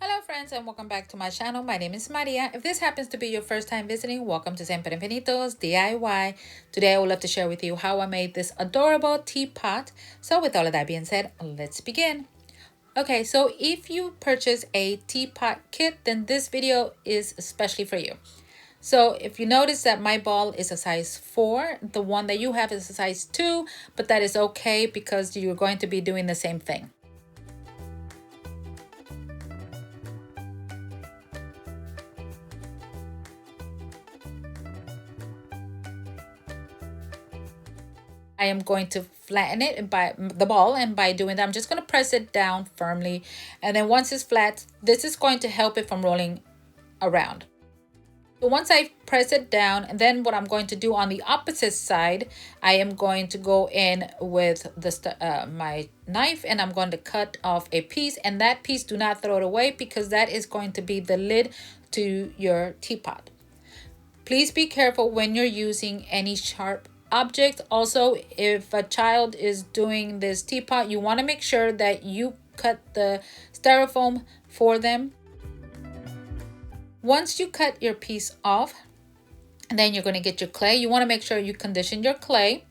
Hello friends and welcome back to my channel. My name is Maria. If this happens to be your first time visiting, welcome to Siempre Infinitos DIY. Today I would love to share with you how I made this adorable teapot. So with all of that being said, let's begin. Okay, so if you purchase a teapot kit, then this video is especially for you. So if you notice that my ball is a size 4, the one that you have is a size 2, but that is okay because you're going to be doing the same thing. I am going to flatten it by the ball, and by doing that I'm just going to press it down firmly, and then once it's flat, this is going to help it from rolling around. So once I press it down, and then what I'm going to do on the opposite side, I am going to go in with my knife, and I'm going to cut off a piece, and that piece, do not throw it away because that is going to be the lid to your teapot. Please be careful when you're using any sharp object. Also, if a child is doing this teapot, you want to make sure that you cut the styrofoam for them. Once you cut your piece off, then you're going to get your clay. You want to make sure you condition your clay.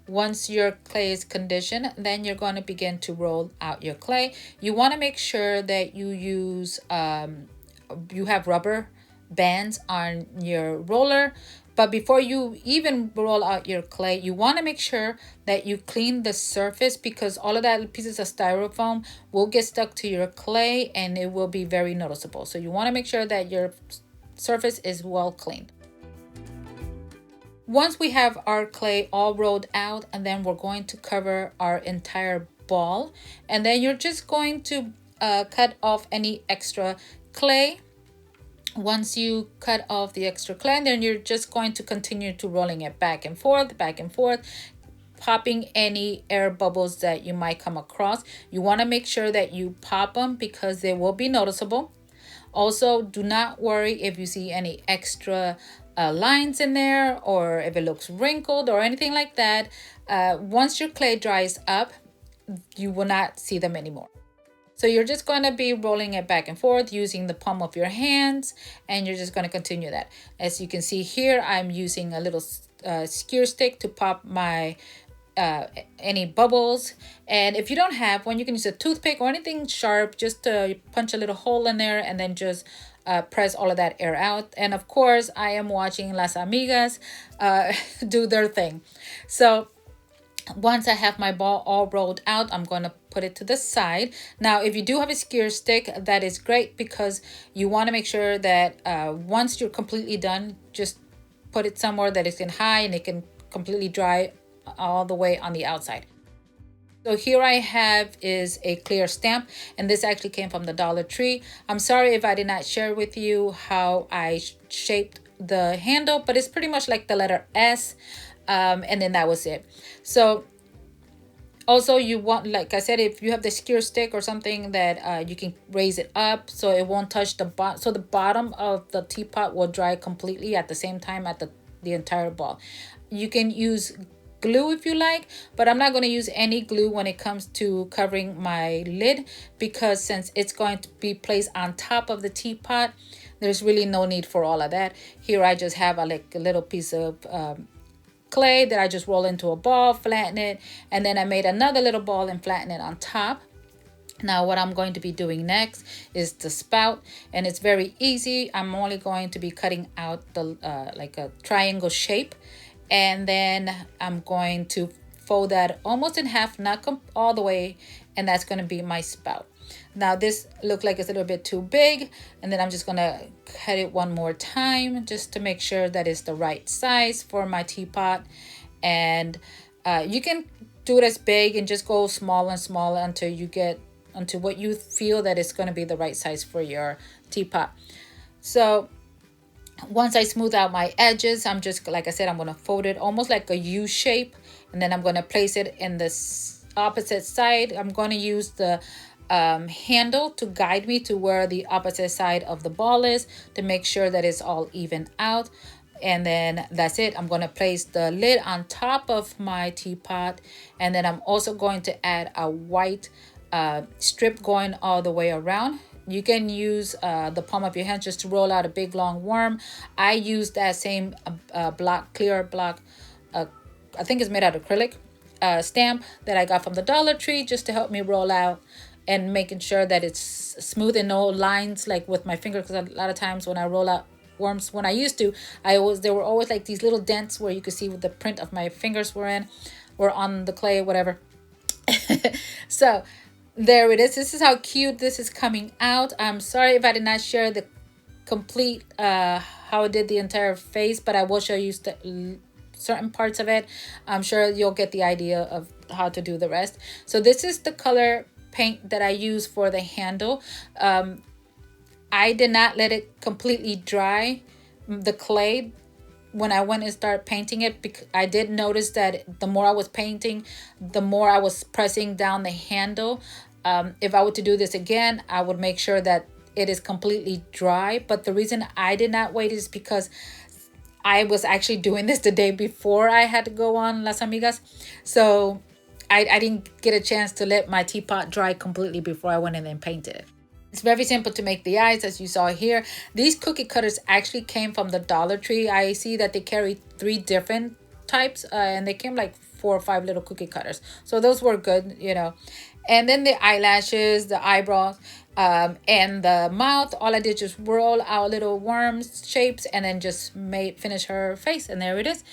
Once your clay is conditioned, then you're going to begin to roll out your clay. You want to make sure that you use you have rubber bands on your roller. But before you even roll out your clay, you want to make sure that you clean the surface, because all of that pieces of styrofoam will get stuck to your clay and it will be very noticeable. So you want to make sure that your surface is well cleaned. Once we have our clay all rolled out, and then we're going to cover our entire ball, and then you're just going to cut off any extra clay. Once you cut off the extra clay, then you're just going to continue to rolling it back and forth, popping any air bubbles that you might come across. You want to make sure that you pop them because they will be noticeable. Also, do not worry if you see any extra lines in there, or if it looks wrinkled or anything like that. Once your clay dries up, you will not see them anymore. So you're just going to be rolling it back and forth using the palm of your hands, and you're just going to continue that. As you can see here, I'm using a little skewer stick to pop my any bubbles. And if you don't have one, you can use a toothpick or anything sharp just to punch a little hole in there, and then just press all of that air out. And of course, I am watching Las Amigas do their thing. So once I have my ball all rolled out, I'm going to put it to the side. Now, if you do have a skewer stick, that is great, because you want to make sure that once you're completely done, just put it somewhere that it can hide and it can completely dry all the way on the outside. So here I have is a clear stamp, and this actually came from the Dollar Tree. I'm sorry if I did not share with you how I shaped the handle, but it's pretty much like the letter S. And then that was it. So also you want, like I said, if you have the skewer stick or something that you can raise it up so it won't touch the bottom. So the bottom of the teapot will dry completely at the same time at the entire ball. You can use glue if you like, but I'm not going to use any glue when it comes to covering my lid, because since it's going to be placed on top of the teapot, there's really no need for all of that. Here I just have a little piece of clay that I just roll into a ball, flatten it, and then I made another little ball and flatten it on top. Now what I'm going to be doing next is the spout, and it's very easy. I'm only going to be cutting out the like a triangle shape, and then I'm going to fold that almost in half, not all the way, and that's going to be my spout. Now this looked like it's a little bit too big, and then I'm just gonna cut it one more time just to make sure that it's the right size for my teapot. And you can do it as big and just go smaller and smaller until you get until what you feel that it's going to be the right size for your teapot. So once I smooth out my edges, I'm just, like I said, I'm going to fold it almost like a U shape, and then I'm going to place it in the opposite side. I'm going to use the handle to guide me to where the opposite side of the ball is, to make sure that it's all even out. And then that's it. I'm going to place the lid on top of my teapot, and then I'm also going to add a white strip going all the way around. You can use the palm of your hand just to roll out a big long worm. I use that same clear block, I think it's made out of acrylic, stamp that I got from the Dollar Tree, just to help me roll out and making sure that it's smooth and no lines like with my finger, because a lot of times when I roll out worms, when I used to, there were always like these little dents where you could see what the print of my fingers were in, or on the clay, whatever. So there it is. This is how cute this is coming out. I'm sorry if I did not share the complete how I did the entire face, but I will show you certain parts of it. I'm sure you'll get the idea of how to do the rest. So this is the color paint that I use for the handle. I did not let it completely dry, the clay, when I went and started painting it, because I did notice that the more I was painting, the more I was pressing down the handle. If I were to do this again, I would make sure that it is completely dry. But the reason I did not wait is because I was actually doing this the day before I had to go on Las Amigas. So I didn't get a chance to let my teapot dry completely before I went in and painted it. It's very simple to make the eyes, as you saw here. These cookie cutters actually came from the Dollar Tree. I see that they carry 3 different types, and they came like 4 or 5 little cookie cutters. So those were good, you know. And then the eyelashes, the eyebrows, and the mouth, all I did just roll out little worms shapes and then just finish her face, and there it is.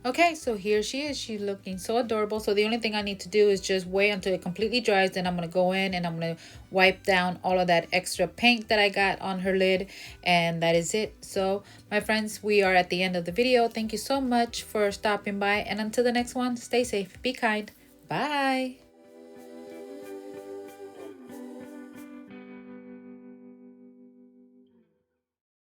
Okay, so here she is. She's looking so adorable. So the only thing I need to do is just wait until it completely dries. Then I'm going to go in and I'm going to wipe down all of that extra paint that I got on her lid. And that is it. So my friends, we are at the end of the video. Thank you so much for stopping by. And until the next one, stay safe, be kind. Bye.